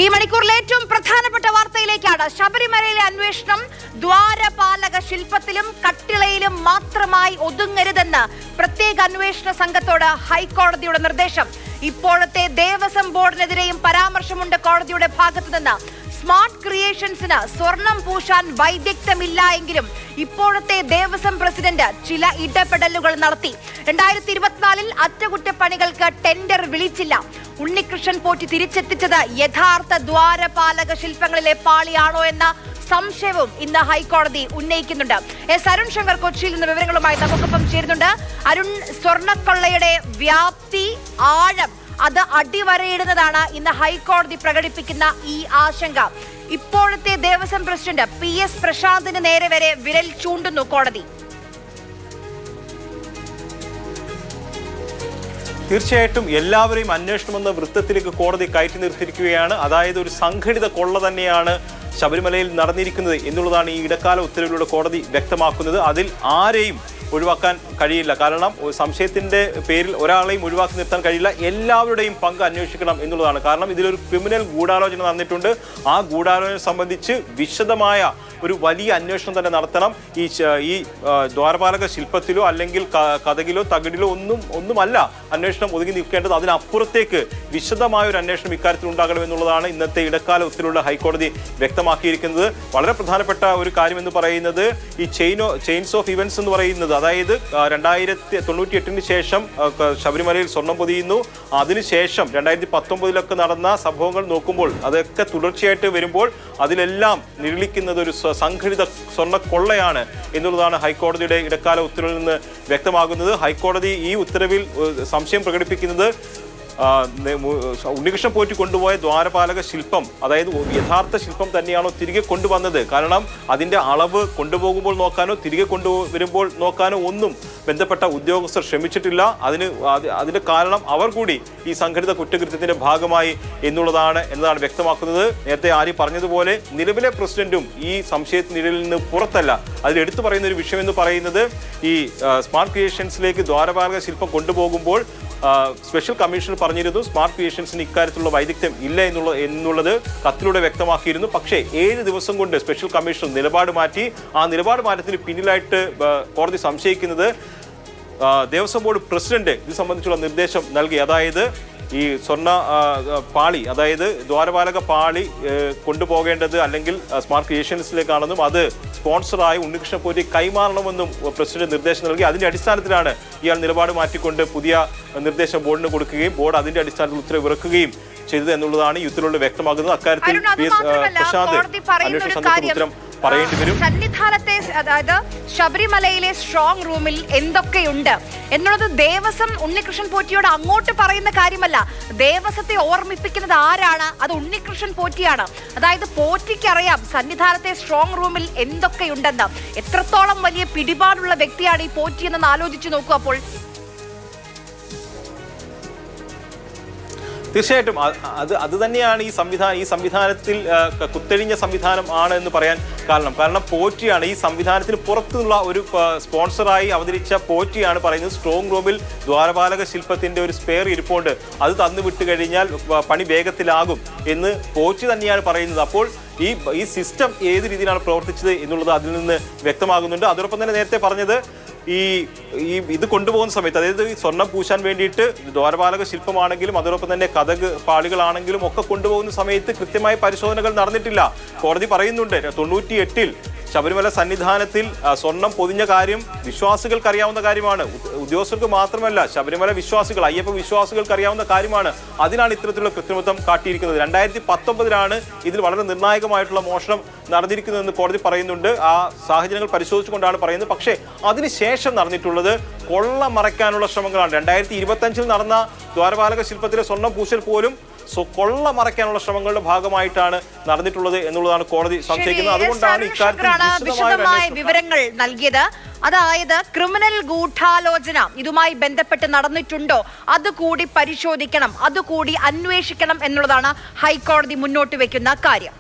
ഈ മണിക്കൂറിലെ ഏറ്റവും പ്രധാനപ്പെട്ട വാർത്തയിലേക്കാണ്. ശബരിമലയിലെ അന്വേഷണം ദ്വാരപാലക ശില്പത്തിലും കട്ടിളയിലും മാത്രമായി ഒതുങ്ങരുതെന്ന് പ്രത്യേക അന്വേഷണ സംഘത്തോട് ഹൈക്കോടതിയുടെ നിർദ്ദേശം. ഇപ്പോഴത്തെ ദേവസ്വം ബോർഡിനെതിരെയും പരാമർശമുണ്ട് കോടതിയുടെ ഭാഗത്തുനിന്ന്. സ്മാർട്ട് ക്രിയേഷൻസിന് സ്വർണം പൂശാൻ വൈദഗ്ധ്യമില്ല എങ്കിലും ഇപ്പോഴത്തെ ദേവസ്വം പ്രസിഡന്റ് ചില ഇടപെടലുകൾ നടത്തി. 2024 അറ്റകുറ്റപ്പണികൾക്ക് ടെൻഡർ വിളിച്ചില്ല. ഉണ്ണികൃഷ്ണൻ പോറ്റി തിരിച്ചെത്തിച്ചത് യഥാർത്ഥ ദ്വാരപാലക ശില്പങ്ങളിലെ പാളിയാണോ എന്ന സംശയവും ഇന്ന് ഹൈക്കോടതി ഉന്നയിക്കുന്നുണ്ട്. അരുൺ ശങ്കർ കൊച്ചിയിൽ നിന്ന് വിവരങ്ങളുമായി നമുക്കൊപ്പം ചേരുന്നുണ്ട്. അരുൺ, സ്വർണ്ണക്കൊള്ളയുടെ വ്യാപ്തി, ആഴം അത് അടിവരയിടുന്നതാണ് ഇന്ന് ഹൈക്കോടതി പ്രകടിപ്പിക്കുന്ന ഈ ആശങ്ക. ഇപ്പോഴത്തെ ദേവസ്വം പ്രസിഡന്റ് PS പ്രശാന്തിന് നേരെ വരെ വിരൽ ചൂണ്ടുന്നു കോടതി. തീർച്ചയായിട്ടും എല്ലാവരെയും അന്വേഷണമെന്ന വൃത്തത്തിലേക്ക് കോടതി കയറ്റി നിർത്തിയിരിക്കുകയാണ്. അതായത് ഒരു സംഘടിത കൊള്ള തന്നെയാണ് ശബരിമലയിൽ നടന്നിരിക്കുന്നത് എന്നുള്ളതാണ് ഈ ഇടക്കാല ഉത്തരവിലൂടെ കോടതി വ്യക്തമാക്കുന്നത്. അതിൽ ആരെയും ഒഴിവാക്കാൻ കഴിയില്ല. കാരണം സംശയത്തിന്റെ പേരിൽ ഒരാളെയും ഒഴിവാക്കി നിർത്താൻ കഴിയില്ല. എല്ലാവരുടെയും പങ്ക് അന്വേഷിക്കണം എന്നുള്ളതാണ്. കാരണം ഇതിലൊരു ക്രിമിനൽ ഗൂഢാലോചന നടന്നിട്ടുണ്ട്. ആ ഗൂഢാലോചന സംബന്ധിച്ച് വിശദമായ ഒരു വലിയ അന്വേഷണം തന്നെ നടത്തണം. ഈ ദ്വാരപാലക ശില്പത്തിലോ അല്ലെങ്കിൽ കഥകിലോ തകിടിലോ ഒന്നുമല്ല അന്വേഷണം ഒതുങ്ങി നിൽക്കേണ്ടത്. അതിനപ്പുറത്തേക്ക് വിശദമായ ഒരു അന്വേഷണം ഇക്കാര്യത്തിൽ ഉണ്ടാകണമെന്നുള്ളതാണ് ഇന്നത്തെ ഇടക്കാല ഉത്തരവുള്ള ഹൈക്കോടതി വ്യക്തമാക്കിയിരിക്കുന്നത്. വളരെ പ്രധാനപ്പെട്ട ഒരു കാര്യം എന്ന് പറയുന്നത് ഈ ചെയിൻസ് ഓഫ് ഇവന്റ്സ് എന്ന് പറയുന്നത്, അതായത് 1998 ശേഷം ശബരിമലയിൽ സ്വർണം പൊതിയുന്നു. അതിനുശേഷം 2019 നടന്ന സംഭവങ്ങൾ നോക്കുമ്പോൾ അതൊക്കെ തുടർച്ചയായിട്ട് വരുമ്പോൾ അതിലെല്ലാം നിഴലിക്കുന്നത് ഒരു സംഘടിത സ്വർണ്ണക്കൊള്ളയാണ് എന്നുള്ളതാണ് ഹൈക്കോടതിയുടെ ഇടക്കാല ഉത്തരവിൽ നിന്ന് വ്യക്തമാകുന്നത്. ഹൈക്കോടതി ഈ ഉത്തരവിൽ സംശയം പ്രകടിപ്പിക്കുന്നത് ഉണ്ണികൃഷ്ണൻ പോറ്റി കൊണ്ടുപോയ ദ്വാരപാലക ശില്പം, അതായത് യഥാർത്ഥ ശില്പം തന്നെയാണോ തിരികെ കൊണ്ടുവന്നത്? കാരണം അതിൻ്റെ അളവ് കൊണ്ടുപോകുമ്പോൾ നോക്കാനോ തിരികെ കൊണ്ടുവരുമ്പോൾ നോക്കാനോ ഒന്നും ബന്ധപ്പെട്ട ഉദ്യോഗസ്ഥർ ശ്രമിച്ചിട്ടില്ല. അതിൻ്റെ കാരണം അവർ കൂടി ഈ സംഘടിത കുറ്റകൃത്യത്തിൻ്റെ ഭാഗമായി എന്നതാണ് വ്യക്തമാക്കുന്നത്. നേരത്തെ ആര്യ പറഞ്ഞതുപോലെ നിലവിലെ പ്രസിഡന്റും ഈ സംശയത്തിനിടയിൽ നിന്ന് പുറത്തല്ല. അതിലെടുത്തു പറയുന്ന ഒരു വിഷയം എന്ന് പറയുന്നത് ഈ സ്മാർട്ട് ക്രിയേഷൻസിലേക്ക് ദ്വാരപാലക ശില്പം കൊണ്ടുപോകുമ്പോൾ സ്പെഷ്യൽ കമ്മീഷണർ പറഞ്ഞിരുന്നു സ്മാർട്ട് ക്രിയേഷൻസിന് ഇക്കാര്യത്തിലുള്ള വൈദഗ്ധ്യം ഇല്ല എന്നുള്ളത് കത്തിലൂടെ വ്യക്തമാക്കിയിരുന്നു. പക്ഷേ 7 ദിവസം കൊണ്ട് സ്പെഷ്യൽ കമ്മീഷണർ നിലപാട് മാറ്റി. ആ നിലപാട് മാറ്റത്തിന് പിന്നിലായിട്ട് കോടതി സംശയിക്കുന്നത് ദേവസ്വം ബോർഡ് പ്രസിഡന്റ് ഇത് സംബന്ധിച്ചുള്ള നിർദ്ദേശം നൽകി. അതായത് ഈ സ്വർണ്ണ പാളി, അതായത് ദ്വാരപാലക പാളി കൊണ്ടുപോകേണ്ടത് അല്ലെങ്കിൽ സ്മാർട്ട് ക്രിയേഷൻസിലേക്കാണെന്നും അത് സ്പോൺസറായി ഉണ്ണികൃഷ്ണൻ പോറ്റി കൈമാറണമെന്നും പ്രസിഡന്റ് നിർദ്ദേശം നൽകി. അതിന്റെ അടിസ്ഥാനത്തിലാണ് ഇയാൾ നിലപാട് മാറ്റിക്കൊണ്ട് പുതിയ നിർദ്ദേശം ബോർഡിന് കൊടുക്കുകയും ബോർഡ് അതിന്റെ അടിസ്ഥാനത്തിൽ ഉത്തരവിറക്കുകയും ചെയ്തത് എന്നുള്ളതാണ് ഈ ഉത്തരവിലൂടെ വ്യക്തമാകുന്നത്. അക്കാര്യത്തിൽ പ്രശാന്ത് അന്വേഷണ സംഘത്തിന് ഉത്തരം പറയേണ്ടി വരും. സന്നിധാനത്തെ, അതായത് ശബരിമലയിലെ സ്ട്രോങ് റൂമിൽ എന്തൊക്കെയുണ്ട് എന്നുള്ളത് ദേവസ്വം ഉണ്ണികൃഷ്ണൻ പോറ്റിയോട് അങ്ങോട്ട് പറയുന്ന കാര്യമല്ല. ദേവസ്വത്തെ ഓർമ്മിപ്പിക്കുന്നത് ആരാണ്? അത് ഉണ്ണികൃഷ്ണൻ പോറ്റിയാണ്. അതായത് പോറ്റിക്കറിയാം സന്നിധാനത്തെ സ്ട്രോങ് റൂമിൽ എന്തൊക്കെയുണ്ടെന്ന്. എത്രത്തോളം വലിയ പിടിപാടുള്ള വ്യക്തിയാണ് ഈ പോറ്റി എന്ന് ആലോചിച്ചു നോക്കൂ. അപ്പോൾ തീർച്ചയായിട്ടും അത് തന്നെയാണ് ഈ സംവിധാനത്തിൽ കുത്തഴിഞ്ഞ സംവിധാനം ആണ് എന്ന് പറയാൻ കാരണം പോറ്റിയാണ് ഈ സംവിധാനത്തിന് പുറത്തുള്ള ഒരു സ്പോൺസറായി അവതരിച്ച പോറ്റിയാണ് പറയുന്നത് സ്ട്രോങ് റൂമിൽ ദ്വാരപാലക ശില്പത്തിന്റെ ഒരു സ്പെയർ ഇരിപ്പുണ്ട്, അത് തന്നു വിട്ടു കഴിഞ്ഞാൽ പണി വേഗത്തിലാകും എന്ന് പോറ്റി തന്നെയാണ് പറയുന്നത്. അപ്പോൾ ഈ സിസ്റ്റം ഏത് രീതിയിലാണ് പ്രവർത്തിച്ചത് എന്നുള്ളത് അതിൽ നിന്ന് വ്യക്തമാകുന്നുണ്ട്. അതോടൊപ്പം തന്നെ നേരത്തെ പറഞ്ഞത് ഇത് കൊണ്ടുപോകുന്ന സമയത്ത്, അതായത് ഈ സ്വർണം പൂശാൻ വേണ്ടിയിട്ട് ദ്വാരപാലക ശില്പമാണെങ്കിലും അതോടൊപ്പം തന്നെ കഥക് പാളികളാണെങ്കിലും ഒക്കെ കൊണ്ടുപോകുന്ന സമയത്ത് കൃത്യമായ പരിശോധനകൾ നടന്നിട്ടില്ല. കോടതി പറയുന്നുണ്ട് 98 ശബരിമല സന്നിധാനത്തിൽ സ്വർണം പൊതിഞ്ഞ കാര്യം വിശ്വാസികൾക്ക് അറിയാവുന്ന കാര്യമാണ്. ഉദ്യോഗസ്ഥർക്ക് മാത്രമല്ല, ശബരിമല വിശ്വാസികൾ, അയ്യപ്പ വിശ്വാസികൾക്ക് അറിയാവുന്ന കാര്യമാണ്. അതിനാണ് ഇത്തരത്തിലുള്ള കൃത്രിമത്വം കാട്ടിയിരിക്കുന്നത്. 2019 ഇതിൽ വളരെ നിർണായകമായിട്ടുള്ള മോഷണം നടന്നിരിക്കുന്നതെന്ന് കോടതി പറയുന്നുണ്ട്. ആ സാഹചര്യങ്ങൾ പരിശോധിച്ചുകൊണ്ടാണ് പറയുന്നത്. പക്ഷേ അതിനുശേഷം നടന്നിട്ടുള്ളത് കൊള്ള മറയ്ക്കാനുള്ള ശ്രമങ്ങളാണ്. 2025 നടന്ന ദ്വാരപാലക ശില്പത്തിലെ സ്വർണം പൂശൽ പോലും കൊള്ള മറയ്ക്കാനുള്ള ശ്രമങ്ങളുടെ ഭാഗമായിട്ടാണ് നടന്നിട്ടുള്ളത് എന്നുള്ളതാണ് കോടതി സംശയിക്കുന്നത്. അതുകൊണ്ടാണ് ഇക്കാര്യത്തിൽ വിശദമായ വിവരങ്ങൾ നൽകിയത്. അതായത് ക്രിമിനൽ ഗൂഢാലോചന ഇതുമായി ബന്ധപ്പെട്ട് നടന്നിട്ടുണ്ടോ അതുകൂടി പരിശോധിക്കണം, അതുകൂടി അന്വേഷിക്കണം എന്നുള്ളതാണ് ഹൈക്കോടതി മുന്നോട്ട് വെക്കുന്ന കാര്യം.